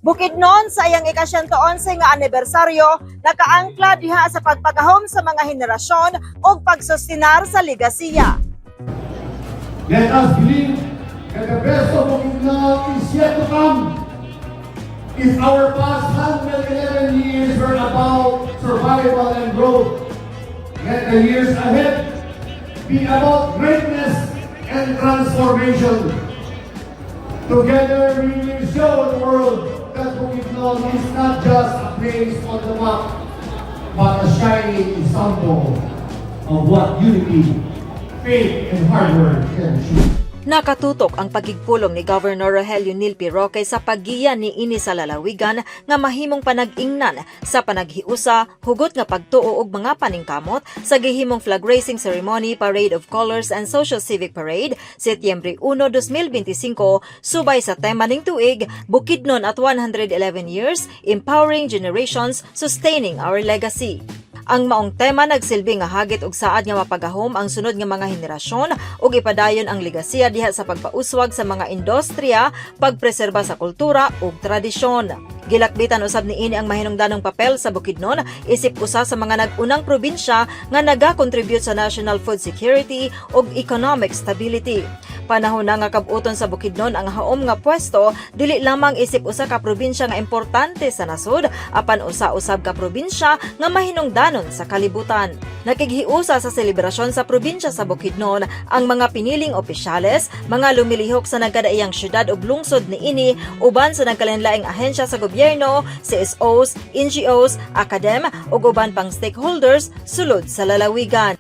Bukidnon sa iyang ika-111 nga anibersaryo, nakaangkla diha sa pagpagahom sa mga henerasyon ug pagsustinar sa legasiya. Let us believe that the best of Bukidnon is yet to come. If our past 111 years were about survival and growth, let the years ahead be about greatness and transformation. Together we will show the world that Bukidnon is not just a place on the map, but a shining example of what unity, faith, and hard work can achieve. Nakatutok ang pagigpulong ni Governor Rogelio Nilpi Roque sa paggiya ni ini sa lalawigan nga mahimong panag-ingnan sa panaghiusa, hugot nga pagtuo og mga paningkamot sa gihimong flag raising ceremony, Parade of Colors and Social Civic Parade, Setyembre 1, 2025, subay sa tema ning tuig, Bukidnon at 111 Years, Empowering Generations, Sustaining Our Legacy. Ang maong tema nagsilbi nga hagit og saad nga mapagahom ang sunod nga mga henerasyon ug ipadayon ang legasiya diha sa pagpauswag sa mga industriya, pagpreserba sa kultura ug tradisyon. Gilakbitan usab niini ang mahinungdanong papel sa Bukidnon isip usa sa mga nag-unang probinsya nga naga-contribute sa national food security ug economic stability. Panahon na nga kabuton sa Bukidnon ang haom nga pwesto, dili lamang isip usa ka probinsya nga importante sa nasod, apan usa-usab ka probinsya nga mahinungdanon sa kalibutan. Nakighiusa sa selebrasyon sa probinsya sa Bukidnon ang mga piniling opisyales, mga lumilihok sa nagkadaiyang syudad ug lungsod niini, uban sa nagkalainlaing ahensya sa gobyerno, CSOs, NGOs, akadem ug uban pang stakeholders sulod sa lalawigan.